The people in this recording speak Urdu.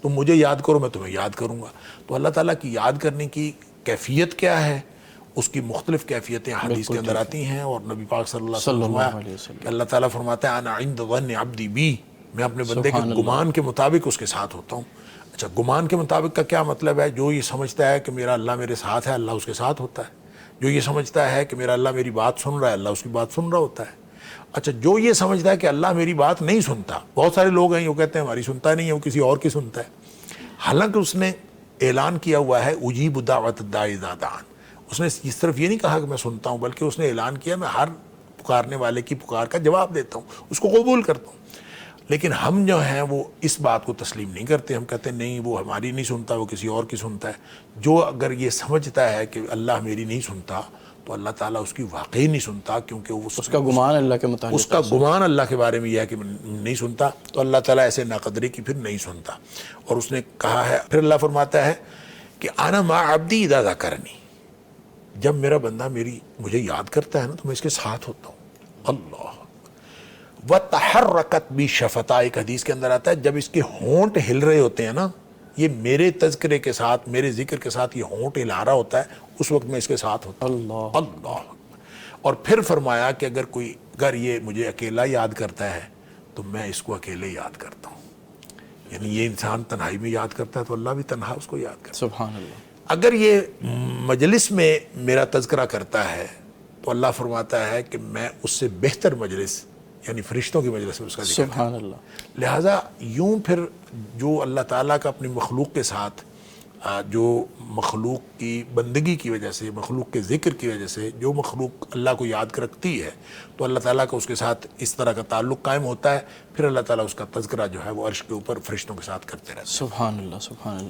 تم مجھے یاد کرو میں تمہیں یاد کروں گا۔ تو اللہ تعالیٰ کی یاد کرنے کی کیفیت کیا ہے، اس کی مختلف کیفیتیں حدیث کے اندر آتی ہیں، اور نبی پاک صلی اللہ علیہ وسلم کہ اللہ تعالیٰ فرماتا ہے انا عند ظن عبدی بی، میں اپنے بندے کے گمان کے مطابق اس کے ساتھ ہوتا ہوں۔ اچھا، گمان کے مطابق کا کیا مطلب ہے؟ جو یہ سمجھتا ہے کہ میرا اللہ میرے ساتھ ہے، اللہ اس کے ساتھ ہوتا ہے۔ جو یہ سمجھتا ہے کہ میرا اللہ میری بات سن رہا ہے، اللہ اس کی بات سن رہا ہوتا ہے۔ اچھا، جو یہ سمجھتا ہے کہ اللہ میری بات نہیں سنتا، بہت سارے لوگ ہیں وہ کہتے ہیں ہماری سنتا نہیں ہے، وہ کسی اور کی سنتا ہے، حالانکہ اس نے اعلان کیا ہوا ہے اجیب دعوت الداعی اذا دعان۔ اس نے اس طرف یہ نہیں کہا کہ میں سنتا ہوں، بلکہ اس نے اعلان کیا میں ہر پکارنے والے کی پکار کا جواب دیتا ہوں، اس کو قبول کرتا ہوں۔ لیکن ہم جو ہیں وہ اس بات کو تسلیم نہیں کرتے، ہم کہتے ہیں نہیں وہ ہماری نہیں سنتا، وہ کسی اور کی سنتا ہے۔ جو اگر یہ سمجھتا ہے کہ اللہ میری نہیں سنتا تو اللہ تعالیٰ اس کی واقعی نہیں سنتا، کیونکہ اس کا گمان اللہ کے متعلق، اس کا گمان اللہ کے بارے میں یہ ہے کہ نہیں سنتا، تو اللہ تعالیٰ ایسے ناقدری کی پھر نہیں سنتا۔ اور اس نے کہا ہے، پھر اللہ فرماتا ہے کہ انا مع عبدی اذا ذکرنی، جب میرا بندہ مجھے یاد کرتا ہے نا تو میں اس کے ساتھ ہوتا ہوں۔ اللہ وَتَحَرَّكَتْ بِشَفَتَا، ایک حدیث کے اندر آتا ہے جب اس کے ہونٹ ہل رہے ہوتے ہیں نا، یہ میرے تذکرے کے ساتھ، میرے ذکر کے ساتھ یہ ہونٹ ہلا رہا ہوتا ہے، اس وقت میں اس کے ساتھ ہوتا ہوں۔ اللہ۔ اور پھر فرمایا کہ اگر یہ مجھے اکیلا یاد کرتا ہے تو میں اس کو اکیلے یاد کرتا ہوں۔ یعنی یہ انسان تنہائی میں یاد کرتا ہے تو اللہ بھی تنہا اس کو یاد کرتا ہے۔ سبحان اللہ۔ اگر یہ مجلس میں میرا تذکرہ کرتا ہے تو اللہ فرماتا ہے کہ میں اس سے بہتر مجلس، یعنی فرشتوں کی مجلس میں اس کا ذکر کرتا ہوں۔ سبحان اللہ۔ لہٰذا یوں پھر جو اللہ تعالیٰ کا اپنی مخلوق کے ساتھ، جو مخلوق کی بندگی کی وجہ سے، مخلوق کے ذکر کی وجہ سے جو مخلوق اللہ کو یاد رکھتی ہے، تو اللہ تعالیٰ کا اس کے ساتھ اس طرح کا تعلق قائم ہوتا ہے، پھر اللہ تعالیٰ اس کا تذکرہ جو ہے وہ عرش کے اوپر فرشتوں کے ساتھ کرتے رہتے ہیں۔ سبحان اللہ، سبحان اللہ۔